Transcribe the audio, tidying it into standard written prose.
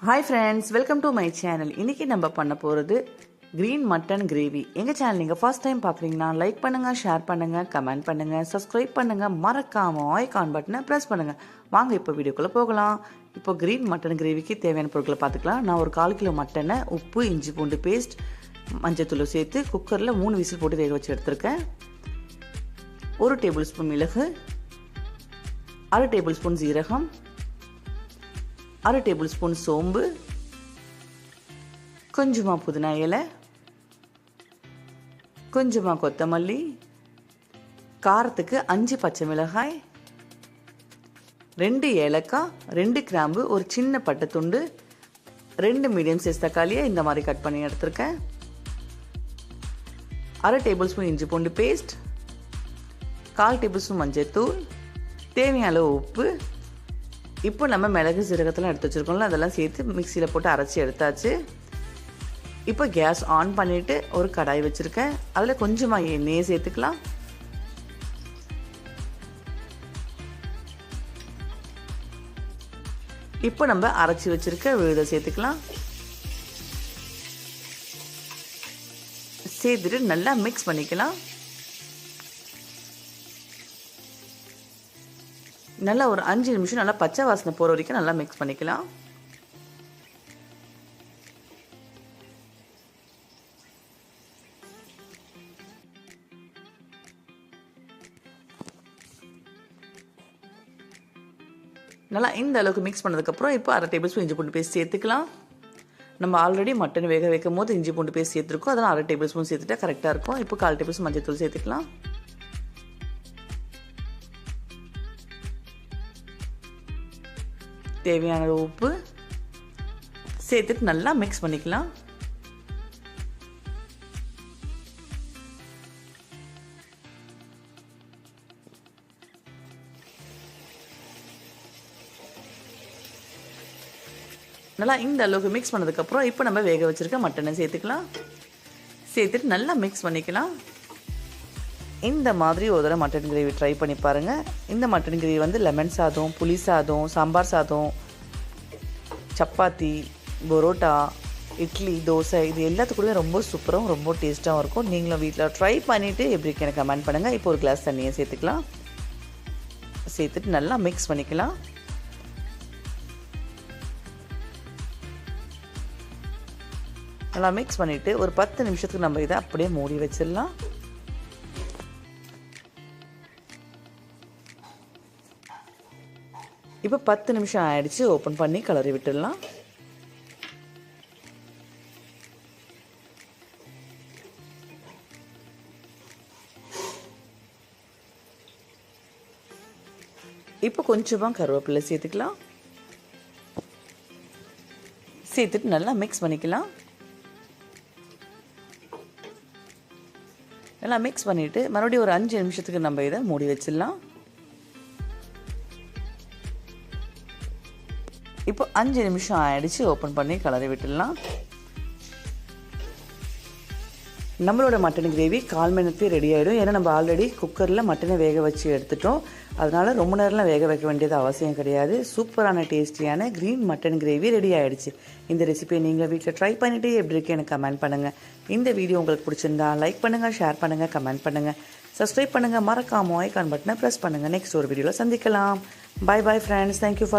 Hi friends, welcome to my channel. இன்றைக்கி நம்ம பண்ண போகிறது க்ரீன் மட்டன் கிரேவி. எங்கள் சேனல் நீங்கள் ஃபர்ஸ்ட் டைம் பார்க்குறீங்கன்னா லைக் பண்ணுங்கள், ஷேர் பண்ணுங்கள், கமெண்ட் பண்ணுங்கள், சப்ஸ்கிரைப் பண்ணுங்கள், மறக்காமல் ஐகான் பட்டனை ப்ரெஸ் பண்ணுங்கள். வாங்க இப்போ வீடியோக்குள்ளே போகலாம். இப்போ க்ரீன் மட்டன் கிரேவிக்கு தேவையான பொருட்களை பார்த்துக்கலாம். நான் ஒரு 1/4 கிலோ மட்டனை உப்பு, இஞ்சி பூண்டு பேஸ்ட், மஞ்சத்தூள் சேர்த்து குக்கரில் 3 விசில் போட்டு வேக வச்சு எடுத்திருக்கேன். 1 டேபிள் ஸ்பூன் மிளகு, 1/2 டேபிள் ஸ்பூன் ஜீரகம், 1/2 டேபிள் ஸ்பூன் சோம்பு, கொஞ்சமாக புதினா இலை, கொஞ்சமாக கொத்தமல்லி, காரத்துக்கு 5 பச்சை மிளகாய், 2 ஏலக்காய், 2 கிராம்பு, ஒரு சின்ன பட்டை துண்டு, 2 மீடியம் சைஸ் தக்காளியை இந்த மாதிரி கட் பண்ணி எடுத்திருக்கேன். 1/2 டேபிள் ஸ்பூன் இஞ்சி பூண்டு பேஸ்ட், 1/4 டேபிள் ஸ்பூன் மஞ்சள்தூள், தேவையான அளவு உப்பு. இப்போ நம்ம மிளகு சீரகத்தெல்லாம் எடுத்து வச்சுருக்கோம்ல, அதெல்லாம் சேர்த்து மிக்சியில் போட்டு அரைச்சி எடுத்தாச்சு. இப்போ கேஸ் ஆன் பண்ணிவிட்டு ஒரு கடாய் வச்சுருக்கேன். அதில் கொஞ்சமாக எண்ணெயை சேர்த்துக்கலாம். இப்போ நம்ம அரைச்சி வச்சுருக்க விழுதை சேர்த்துக்கலாம். சேர்த்துட்டு நல்லா மிக்ஸ் பண்ணிக்கலாம். நல்லா ஒரு 5 நிமிஷம் நல்லா பச்சை வாசனை போகிற வரைக்கும் நல்லா மிக்ஸ் பண்ணிக்கலாம். நல்லா இந்த அளவுக்கு மிக்ஸ் பண்ணதுக்கப்புறம் இப்போ 1/2 டேபிள் ஸ்பூன் இஞ்சி பூண்டு பேஸ்ட் சேர்த்துக்கலாம். நம்ம ஆல்ரெடி மட்டன் வேக வைக்கும் போது இஞ்சி பூண்டு பேஸ்ட் சேர்த்துருக்கோம், அதெல்லாம் 1/2 டேபிள் ஸ்பூன் சேர்த்துட்டா கரெக்டாக இருக்கும். இப்போ 1/4 டேபிள் ஸ்பூன் மஞ்சள் தூள் சேர்த்துக்கலாம். தேவையான உப்பு சேர்த்துட்டு நல்லா மிக்ஸ் பண்ணிக்கலாம். நல்லா இந்த அளவுக்கு மிக்ஸ் பண்ணதுக்கப்புறம் இப்போ நம்ம வேக வச்சுருக்க மட்டனை சேர்த்துக்கலாம். சேர்த்துட்டு நல்லா மிக்ஸ் பண்ணிக்கலாம். இந்த மாதிரி ஒரு தடவை மட்டன் கிரேவி ட்ரை பண்ணி பாருங்கள். இந்த மட்டன் கிரேவி வந்து லெமன் சாதம், புளி சாதம், சாம்பார் சாதம், சப்பாத்தி, பரோட்டா, இட்லி, தோசை, இது எல்லாத்துக்கூடவே ரொம்ப சூப்பராகவும் ரொம்ப டேஸ்ட்டாகவும் இருக்கும். நீங்களும் வீட்டில் ட்ரை பண்ணிவிட்டு எப்படி இருக்கு எனக்கு கமெண்ட் பண்ணுங்கள். இப்போ ஒரு கிளாஸ் தண்ணியை சேர்த்துக்கலாம். சேர்த்துட்டு நல்லா மிக்ஸ் பண்ணிக்கலாம். நல்லா மிக்ஸ் பண்ணிவிட்டு ஒரு 10 நிமிஷத்துக்கு நம்ம இதை அப்படியே மூடி வச்சிடலாம். இப்போ 10 நிமிஷம் ஆயிடுச்சு. ஓப்பன் பண்ணி கிளறி விட்டுடலாம். இப்போ கொஞ்சமாக கருவேப்பிலை சேர்த்துக்கலாம். சேர்த்துட்டு நல்லா மிக்ஸ் பண்ணிக்கலாம். நல்லா மிக்ஸ் பண்ணிவிட்டு மறுபடியும் ஒரு 5 நிமிஷத்துக்கு நம்ம இதை மூடி வச்சிடலாம். இப்போ 5 நிமிஷம் ஆயிடுச்சு. ஓப்பன் பண்ணி கிளறி விட்டுடலாம். நம்மளோட மட்டன் கிரேவி 1/4 மணி நேரத்துலேயே ரெடி ஆகிடும். ஏன்னா நம்ம ஆல்ரெடி குக்கரில் மட்டனை வேக வச்சு எடுத்துட்டோம். அதனால் ரொம்ப நேரம்லாம் வேக வைக்க வேண்டியது அவசியம் கிடையாது. சூப்பரான டேஸ்டியான க்ரீன் மட்டன் கிரேவி ரெடி ஆகிடுச்சு. இந்த ரெசிபியை நீங்கள் வீட்டில் ட்ரை பண்ணிவிட்டு எப்படி இருக்கு எனக்கு கமெண்ட் பண்ணுங்கள். இந்த வீடியோ உங்களுக்கு பிடிச்சிருந்தா லைக் பண்ணுங்கள், ஷேர் பண்ணுங்கள், கமெண்ட் பண்ணுங்கள், சப்ஸ்கிரைப் பண்ணுங்கள், மறக்காமல் ஐகான் பட்டனை ப்ரெஸ் பண்ணுங்கள். நெக்ஸ்ட் ஒரு வீடியோவில் சந்திக்கலாம். Bye bye friends. Thank you for